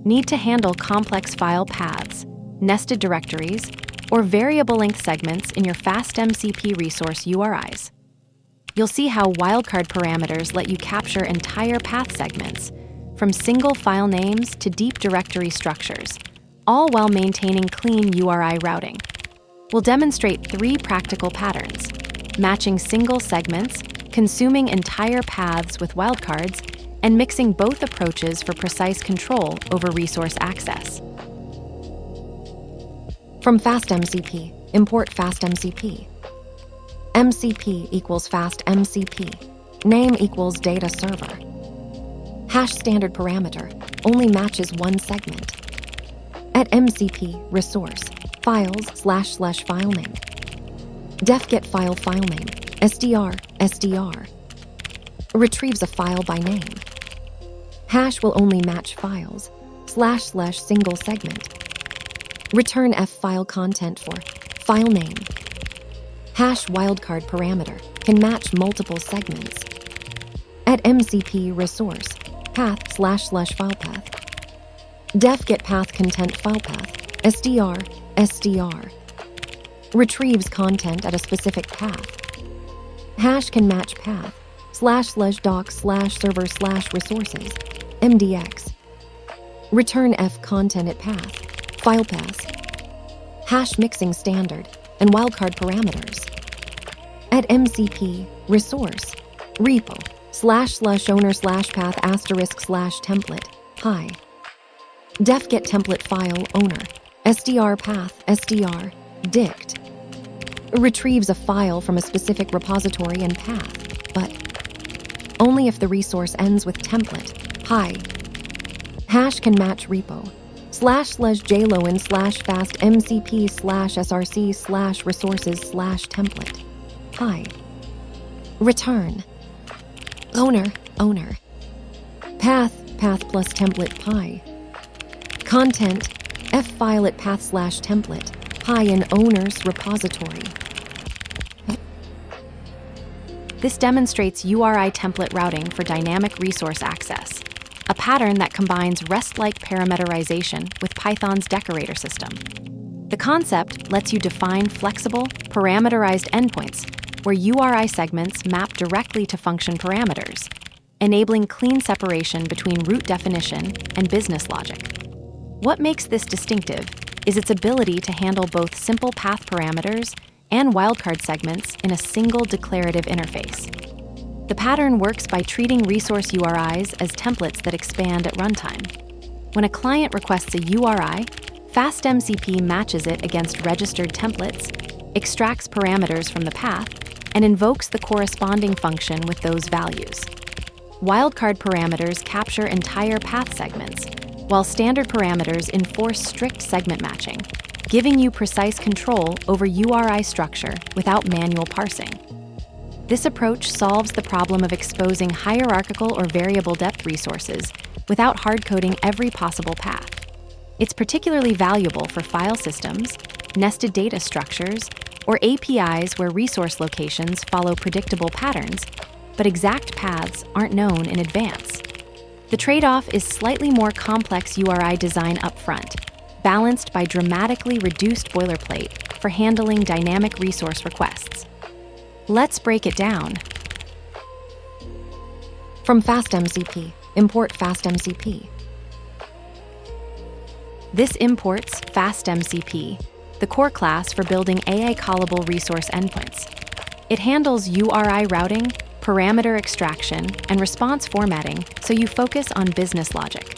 need to handle complex file paths, nested directories, or variable length segments in your FastMCP resource URIs. You'll see how wildcard parameters let you capture entire path segments, from single file names to deep directory structures, all while maintaining clean URI routing. We'll demonstrate 3 practical patterns: matching single segments, consuming entire paths with wildcards, and mixing both approaches for precise control over resource access. From FastMCP, import FastMCP. MCP equals FastMCP. Name equals data server. Hash standard parameter only matches one segment. At MCP resource files//file name. Def get file name SDR retrieves a file by name. Hash will only match files / single segment. Return F file content for file name. Hash wildcard parameter can match multiple segments. At MCP resource path//file path. Def get path content file path SDR retrieves content at a specific path. Hash can match path //doc/server/resources MDX. Return F content at path file path. Hash mixing standard and wildcard parameters. At MCP resource repo //owner/path */template hi. Def get template file owner SDR path SDR dict retrieves a file from a specific repository and path, but only if the resource ends with template hi. Hash can match repo //jloin/fastmcp/src/resources/template hi. Return owner path plus template pi. Content F file at path/template pi in owner's repository. This demonstrates URI template routing for dynamic resource access, a pattern that combines REST-like parameterization with Python's decorator system. The concept lets you define flexible, parameterized endpoints where URI segments map directly to function parameters, enabling clean separation between root definition and business logic. What makes this distinctive is its ability to handle both simple path parameters and wildcard segments in a single declarative interface. The pattern works by treating resource URIs as templates that expand at runtime. When a client requests a URI, FastMCP matches it against registered templates, extracts parameters from the path, and invokes the corresponding function with those values. Wildcard parameters capture entire path segments, while standard parameters enforce strict segment matching, giving you precise control over URI structure without manual parsing. This approach solves the problem of exposing hierarchical or variable depth resources without hard-coding every possible path. It's particularly valuable for file systems, nested data structures, or APIs where resource locations follow predictable patterns, but exact paths aren't known in advance. The trade-off is slightly more complex URI design upfront, balanced by dramatically reduced boilerplate for handling dynamic resource requests. Let's break it down. From FastMCP, import FastMCP. This imports FastMCP, the core class for building AI-callable resource endpoints. It handles URI routing, parameter extraction, and response formatting, so you focus on business logic.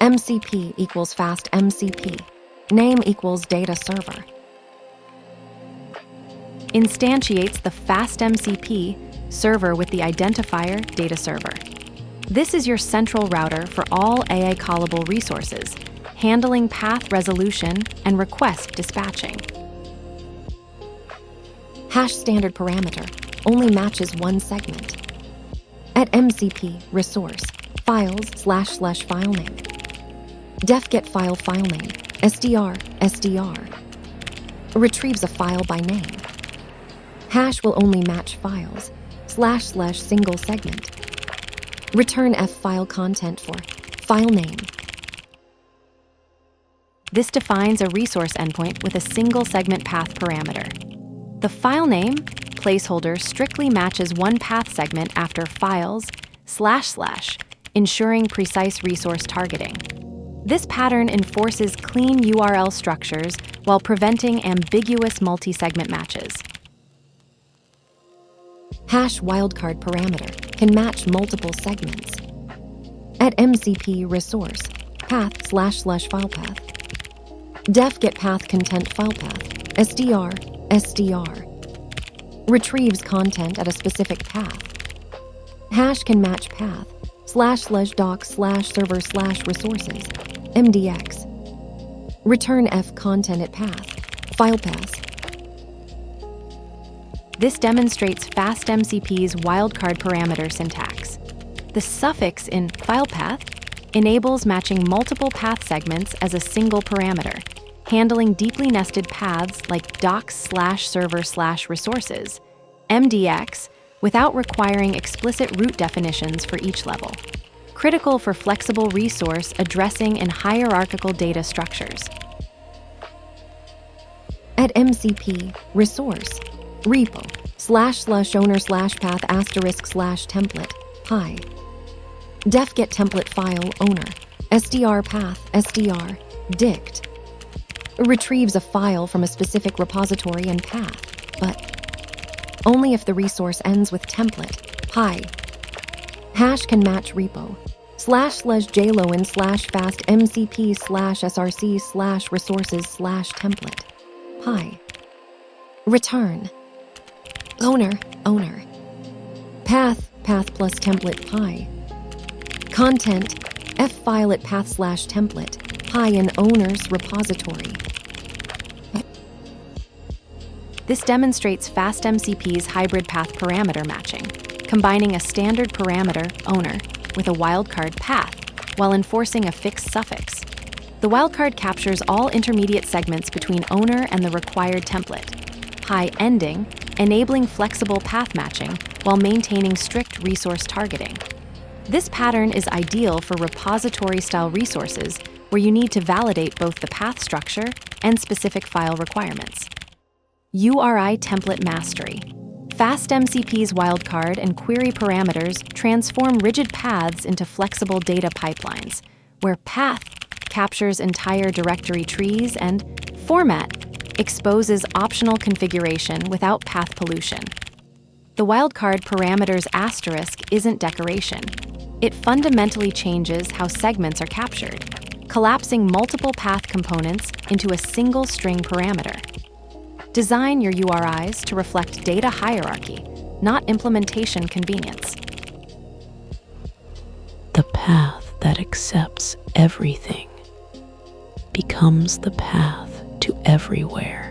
MCP equals FastMCP. Name equals data server. Instantiates the FastMCP server with the identifier data server. This is your central router for all AI-callable resources, handling path resolution and request dispatching. Hash standard parameter only matches one segment. At MCP resource files//file name. Def get file name SDR retrieves a file by name. Hash will only match files // single segment. Return F file content for File name. This defines a resource endpoint with a single segment path parameter. The file name placeholder strictly matches one path segment after files // ensuring precise resource targeting. This pattern enforces clean URL structures while preventing ambiguous multi-segment matches. Hash wildcard parameter can match multiple segments. At MCP resource, path // file path. Def get path content file path, SDR. Retrieves content at a specific path. Hash can match path //docs/server/resources, MDX. Return F content at path, file path. This demonstrates FastMCP's wildcard parameter syntax. The suffix in file path enables matching multiple path segments as a single parameter, handling deeply nested paths like docs/server/resources, MDX, without requiring explicit root definitions for each level. Critical for flexible resource addressing in hierarchical data structures. At MCP resource, repo //owner/path*/template, hi. Def get template file owner, SDR path, SDR, dict. Retrieves a file from a specific repository and path, but only if the resource ends with template, hi. Hash can match repo //jloin/fastmcp/src/resources/template, hi. Return owner, path plus template, hi. Content F file at path/template, hi in owner's repository. This demonstrates FastMCP's hybrid path parameter matching, combining a standard parameter, owner, with a wildcard path, while enforcing a fixed suffix. The wildcard captures all intermediate segments between owner and the required template, high ending, enabling flexible path matching while maintaining strict resource targeting. This pattern is ideal for repository-style resources where you need to validate both the path structure and specific file requirements. URI template mastery. FastMCP's wildcard and query parameters transform rigid paths into flexible data pipelines, where path captures entire directory trees and format exposes optional configuration without path pollution. The wildcard parameters asterisk isn't decoration. It fundamentally changes how segments are captured, collapsing multiple path components into a single string parameter. Design your URIs to reflect data hierarchy, not implementation convenience. The path that accepts everything becomes the path to everywhere.